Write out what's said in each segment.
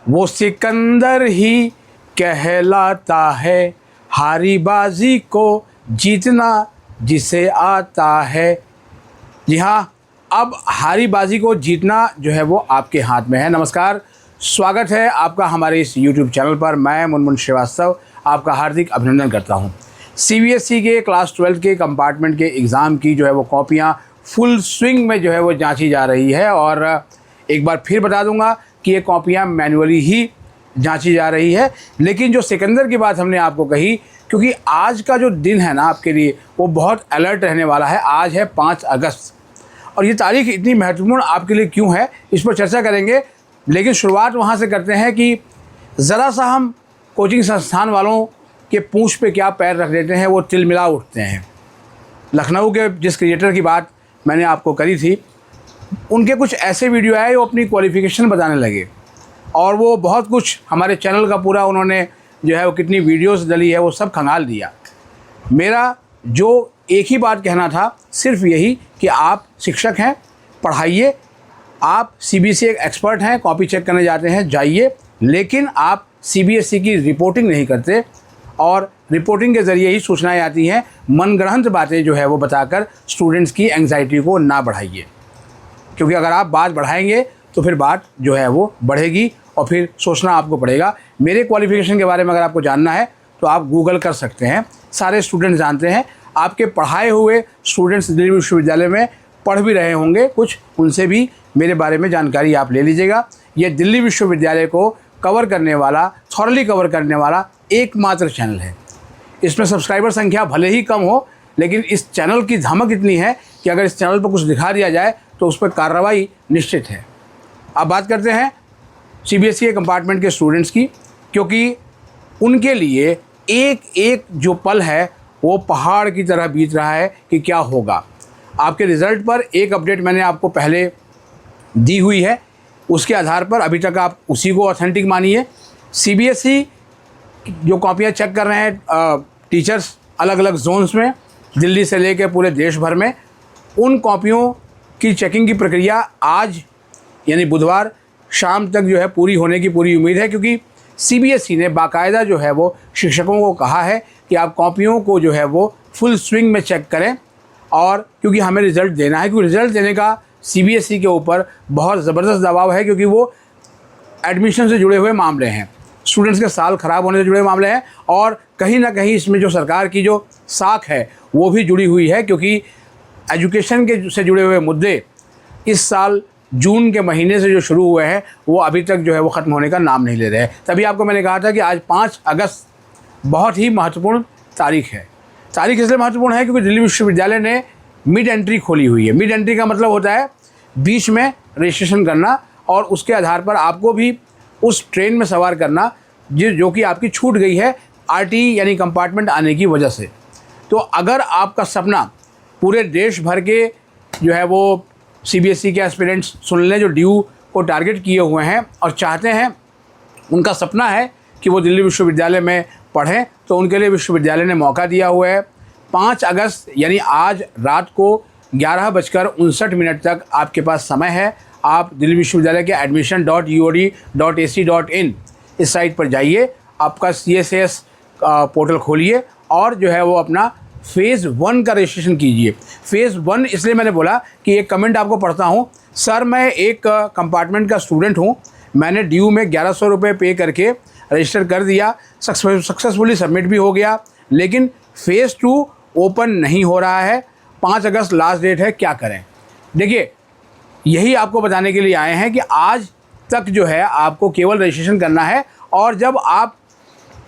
वो सिकंदर ही कहलाता है, हारी बाजी को जीतना जिसे आता है। जी हाँ, अब हारी बाजी को जीतना जो है वो आपके हाथ में है। नमस्कार, स्वागत है आपका हमारे इस YouTube चैनल पर। मैं मुनमुन श्रीवास्तव आपका हार्दिक अभिनंदन करता हूँ। CBSE के क्लास 12 के कंपार्टमेंट के एग्ज़ाम की जो है वो कॉपियाँ फुल स्विंग में जो है वो जांची जा रही है। और एक बार फिर बता दूंगा कि ये कॉपियाँ मैन्युअली ही जांची जा रही है। लेकिन जो सिकंदर की बात हमने आपको कही, क्योंकि आज का जो दिन है ना आपके लिए वो बहुत अलर्ट रहने वाला है। आज है 5 अगस्त और ये तारीख इतनी महत्वपूर्ण आपके लिए क्यों है, इस पर चर्चा करेंगे। लेकिन शुरुआत वहाँ से करते हैं कि ज़रा सा हम कोचिंग संस्थान वालों के पूंछ पे क्या पैर रख देते हैं, वो तिलमिला उठते हैं। लखनऊ के जिस क्रिएटर की बात मैंने आपको करी थी, उनके कुछ ऐसे वीडियो आए वो अपनी क्वालिफ़िकेशन बताने लगे और वो बहुत कुछ हमारे चैनल का पूरा उन्होंने जो है वो कितनी वीडियोस डली है वो सब खंगाल दिया। मेरा जो एक ही बात कहना था, सिर्फ यही कि आप शिक्षक हैं, पढ़ाइए। आप CBSE एक एक्सपर्ट हैं, कॉपी चेक करने जाते हैं, जाइए। लेकिन आप CBSE की रिपोर्टिंग नहीं करते और रिपोर्टिंग के ज़रिए ही सूचनाएं आती हैं। मनगढ़ंत बातें जो है वो बताकर स्टूडेंट्स की एंग्जाइटी को ना बढ़ाइए, क्योंकि अगर आप बात बढ़ाएंगे तो फिर बात जो है वो बढ़ेगी और फिर सोचना आपको पड़ेगा। मेरे क्वालिफ़िकेशन के बारे में अगर आपको जानना है तो आप गूगल कर सकते हैं, सारे स्टूडेंट्स जानते हैं। आपके पढ़ाए हुए स्टूडेंट्स दिल्ली विश्वविद्यालय में पढ़ भी रहे होंगे कुछ, उनसे भी मेरे बारे में जानकारी आप ले लीजिएगा। ये दिल्ली विश्वविद्यालय को कवर करने वाला, थॉरली कवर करने वाला एकमात्र चैनल है। इसमें सब्सक्राइबर संख्या भले ही कम हो, लेकिन इस चैनल की धमक इतनी है कि अगर इस चैनल पर कुछ दिखा दिया जाए तो उस पर कार्रवाई निश्चित है। अब बात करते हैं CBSE के कंपार्टमेंट के स्टूडेंट्स की, क्योंकि उनके लिए एक एक जो पल है वो पहाड़ की तरह बीत रहा है कि क्या होगा। आपके रिज़ल्ट पर एक अपडेट मैंने आपको पहले दी हुई है, उसके आधार पर अभी तक आप उसी को ऑथेंटिक मानिए। CBSE जो कॉपियाँ चेक कर रहे हैं टीचर्स अलग अलग जोन्स में, दिल्ली से लेकर पूरे देश भर में, उन कॉपियों की चेकिंग की प्रक्रिया आज यानी बुधवार शाम तक जो है पूरी होने की पूरी उम्मीद है। क्योंकि CBSE ने बाकायदा जो है वो शिक्षकों को कहा है कि आप कॉपियों को जो है वो फुल स्विंग में चेक करें, और क्योंकि हमें रिज़ल्ट देना है, क्योंकि रिज़ल्ट देने का CBSE के ऊपर बहुत ज़बरदस्त दबाव है, क्योंकि वो एडमिशन से जुड़े हुए मामले हैं, स्टूडेंट्स के साल ख़राब होने से जुड़े मामले हैं। और कहीं ना कहीं इसमें जो सरकार की जो साख है वो भी जुड़ी हुई है, क्योंकि एजुकेशन के से जुड़े हुए मुद्दे इस साल जून के महीने से जो शुरू हुए हैं वो अभी तक जो है वो ख़त्म होने का नाम नहीं ले रहे हैं। तभी आपको मैंने कहा था कि आज 5 अगस्त बहुत ही महत्वपूर्ण तारीख है। तारीख इसलिए महत्वपूर्ण है क्योंकि दिल्ली विश्वविद्यालय ने मिड एंट्री खोली हुई है। मिड एंट्री का मतलब होता है बीच में रजिस्ट्रेशन करना और उसके आधार पर आपको भी उस ट्रेन में सवार करना जो कि आपकी छूट गई है RT यानी कंपार्टमेंट आने की वजह से। तो अगर आपका सपना, पूरे देश भर के जो है वो CBSE के एस्पिरेंट्स सुन लें जो ड्यू को टारगेट किए हुए हैं और चाहते हैं, उनका सपना है कि वो दिल्ली विश्वविद्यालय में पढ़ें, तो उनके लिए विश्वविद्यालय ने मौका दिया हुआ है। 5 अगस्त यानी आज रात को 11:59 तक आपके पास समय है। आप दिल्ली विश्वविद्यालय के admission.uod.ac.in इस साइट पर जाइए, आपका CSS पोर्टल खोलिए और जो है वो अपना फ़ेज़ 1 का रजिस्ट्रेशन कीजिए। फ़ेज़ 1 इसलिए मैंने बोला कि एक कमेंट आपको पढ़ता हूँ। सर, मैं एक कंपार्टमेंट का स्टूडेंट हूँ, मैंने ड्यू में 1100 रुपये पे करके रजिस्टर कर दिया, सक्सेसफुली सबमिट भी हो गया, लेकिन फ़ेज़ 2 ओपन नहीं हो रहा है। 5 अगस्त लास्ट डेट है, क्या करें? देखिए, यही आपको बताने के लिए आए हैं कि आज तक जो है आपको केवल रजिस्ट्रेशन करना है। और जब आप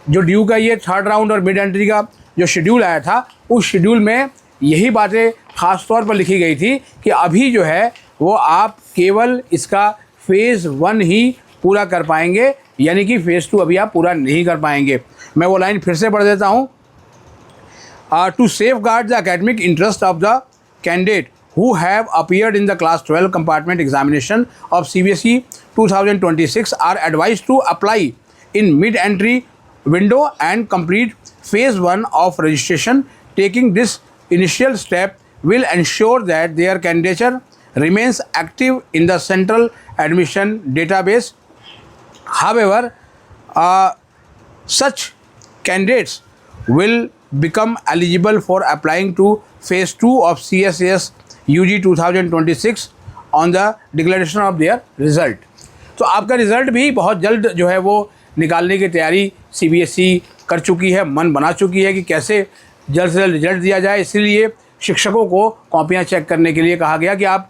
जो ड्यू का ये 3rd राउंड और मिड एंट्री का जो शेड्यूल आया था, उस शेड्यूल में यही बातें ख़ास तौर पर लिखी गई थी कि अभी जो है वो आप केवल इसका फ़ेज़ 1 ही पूरा कर पाएंगे, यानी कि फ़ेज़ 2 अभी आप पूरा नहीं कर पाएंगे। मैं वो लाइन फिर से पढ़ देता हूँ। To safeguard the academic interest of the candidate who have appeared in the class 12 compartment examination of CBSE 2026 are advised to apply in mid-entry window and complete phase 1 of registration. Taking this initial step will ensure that their candidature remains active in the central admission database However, such candidates will become eligible for applying to phase 2 of CSAS UG 2026 on the declaration of their result. तो आपका result भी बहुत जल्द जो है वो निकालने की तैयारी CBSE कर चुकी है, मन बना चुकी है कि कैसे जल्द से जल्द रिजल्ट दिया जाए। इसलिए शिक्षकों को कॉपियाँ चेक करने के लिए कहा गया कि आप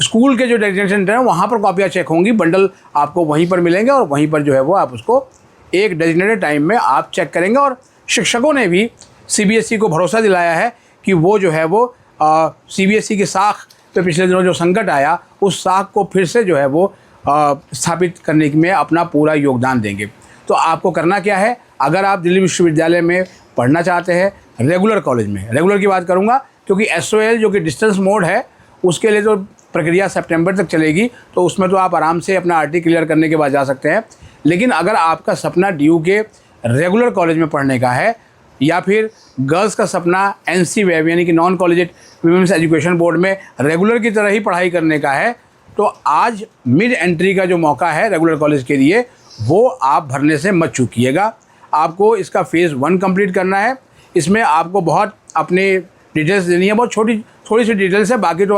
स्कूल के जो डेजिग्नेशन सेंटर हैं वहाँ पर कॉपियाँ चेक होंगी, बंडल आपको वहीं पर मिलेंगे और वहीं पर जो है वो आप उसको एक डेजिग्नेटेड टाइम में आप चेक करेंगे। और शिक्षकों ने भी CBSE को भरोसा दिलाया है कि वो जो है वो CBSE की साख पे पिछले दिनों जो संकट आया, उस साख को फिर से जो है वो स्थापित करने में अपना पूरा योगदान देंगे। तो आपको करना क्या है, अगर आप दिल्ली विश्वविद्यालय में पढ़ना चाहते हैं रेगुलर कॉलेज में, रेगुलर की बात करूँगा क्योंकि SOL जो कि डिस्टेंस मोड है उसके लिए जो प्रक्रिया सितंबर तक चलेगी, तो उसमें तो आप आराम से अपना RT क्लियर करने के बाद जा सकते हैं। लेकिन अगर आपका सपना DU के रेगुलर कॉलेज में पढ़ने का है या फिर गर्ल्स का सपना NC-WEB यानी कि non collegiate women's education board में रेगुलर की तरह ही पढ़ाई करने का है, तो आज मिड एंट्री का जो मौका है रेगुलर कॉलेज के लिए वो आप भरने से मत चूकिएगा। आपको इसका फ़ेज़ 1 कंप्लीट करना है। इसमें आपको बहुत अपने डिटेल्स देनी है, बहुत थोड़ी सी डिटेल्स है। बाकी तो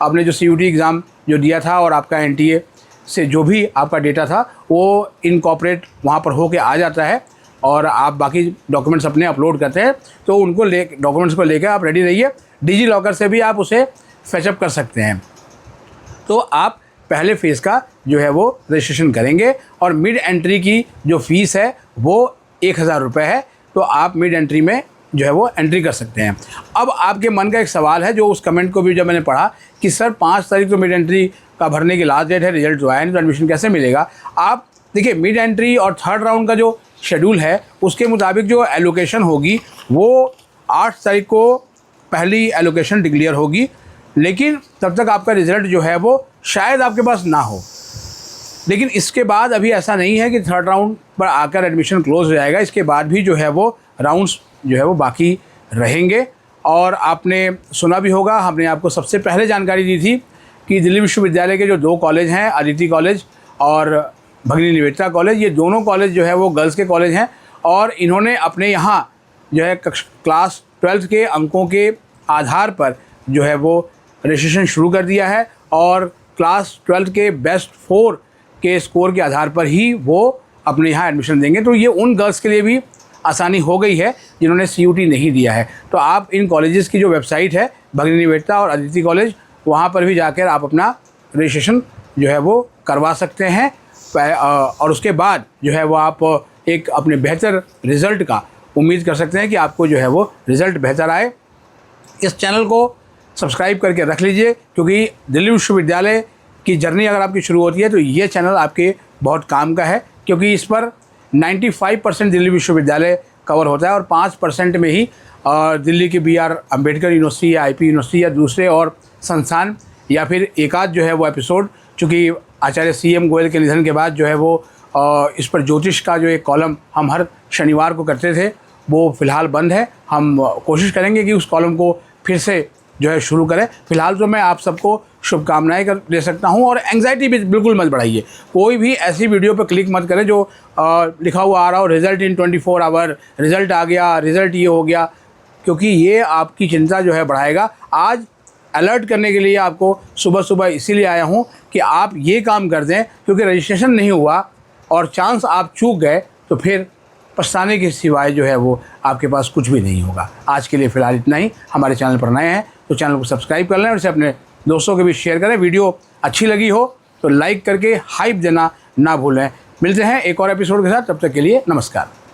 आपने जो CUT एग्ज़ाम जो दिया था और आपका NTA से जो भी आपका डेटा था वो इनकॉर्पोरेट वहाँ पर होके आ जाता है और आप बाकी डॉक्यूमेंट्स अपने अपलोड करते हैं, तो उनको डॉक्यूमेंट्स को लेकर आप रेडी रहिए। डिजी लॉकर से भी आप उसे फैचअप कर सकते हैं। तो आप पहले फ़ेज़ का जो है वो रजिस्ट्रेशन करेंगे और मिड एंट्री की जो फ़ीस है वो 1000 रुपये है। तो आप मिड एंट्री में जो है वो एंट्री कर सकते हैं। अब आपके मन का एक सवाल है, जो उस कमेंट को भी जब मैंने पढ़ा कि सर 5 तारीख तो मिड एंट्री का भरने की लास्ट डेट है, रिजल्ट जो आया नहीं तो एडमिशन कैसे मिलेगा। आप देखिए, मिड एंट्री और थर्ड राउंड का जो शेड्यूल है उसके मुताबिक जो एलोकेशन होगी वो 8 तारीख को पहली एलोकेशन डिक्लेयर होगी, लेकिन तब तक आपका रिज़ल्ट जो है वो शायद आपके पास ना हो। लेकिन इसके बाद अभी ऐसा नहीं है कि थर्ड राउंड पर आकर एडमिशन क्लोज हो जाएगा। इसके बाद भी जो है वो राउंड्स जो है वो बाकी रहेंगे। और आपने सुना भी होगा, हमने आपको सबसे पहले जानकारी दी थी कि दिल्ली विश्वविद्यालय के जो 2 कॉलेज हैं, अदिति कॉलेज और भगिनी निवेदिता कॉलेज, ये दोनों कॉलेज जो है वो गर्ल्स के कॉलेज हैं और इन्होंने अपने यहाँ जो है क्लास 12th के अंकों के आधार पर जो है वो रजिस्ट्रेशन शुरू कर दिया है और क्लास 12th के बेस्ट 4 के स्कोर के आधार पर ही वो अपने यहाँ एडमिशन देंगे। तो ये उन गर्ल्स के लिए भी आसानी हो गई है जिन्होंने CUT नहीं दिया है। तो आप इन कॉलेजेस की जो वेबसाइट है भगिनी निवेदिता और अदिति कॉलेज, वहाँ पर भी जाकर आप अपना रजिस्ट्रेशन जो है वो करवा सकते हैं और उसके बाद जो है वो आप एक अपने बेहतर रिज़ल्ट का उम्मीद कर सकते हैं कि आपको जो है वो रिज़ल्ट बेहतर आए। इस चैनल को सब्सक्राइब करके रख लीजिए, क्योंकि दिल्ली विश्वविद्यालय की जर्नी अगर आपकी शुरू होती है तो ये चैनल आपके बहुत काम का है, क्योंकि इस पर 95% दिल्ली विश्वविद्यालय कवर होता है और 5% में ही दिल्ली की BR अम्बेडकर यूनिवर्सिटी या IP यूनिवर्सिटी या दूसरे और संस्थान या फिर एक आध जो है वो एपिसोड, चूँकि आचार्य CM गोयल के निधन के बाद जो है वो इस पर ज्योतिष का जो एक कॉलम हम हर शनिवार को करते थे वो फ़िलहाल बंद है। हम कोशिश करेंगे कि उस कॉलम को फिर से जो है शुरू करें। फ़िलहाल तो मैं आप सबको शुभकामनाएं दे सकता हूं और एंग्जाइटी भी बिल्कुल मत बढ़ाइए। कोई भी ऐसी वीडियो पर क्लिक मत करें जो लिखा हुआ आ रहा हो रिज़ल्ट इन 24 आवर, रिज़ल्ट आ गया, रिज़ल्ट ये हो गया, क्योंकि ये आपकी चिंता जो है बढ़ाएगा। आज अलर्ट करने के लिए आपको सुबह सुबह इसीलिए आया हूँ कि आप ये काम कर दें, क्योंकि रजिस्ट्रेशन नहीं हुआ और चांस आप चूक गए तो फिर पछताने के सिवाय जो है वो आपके पास कुछ भी नहीं होगा। आज के लिए फ़िलहाल इतना ही। हमारे चैनल पर नए हैं तो चैनल को सब्सक्राइब कर लें और इसे अपने दोस्तों के बीच शेयर करें। वीडियो अच्छी लगी हो तो लाइक करके हाइप देना ना भूलें। मिलते हैं एक और एपिसोड के साथ, तब तक के लिए नमस्कार।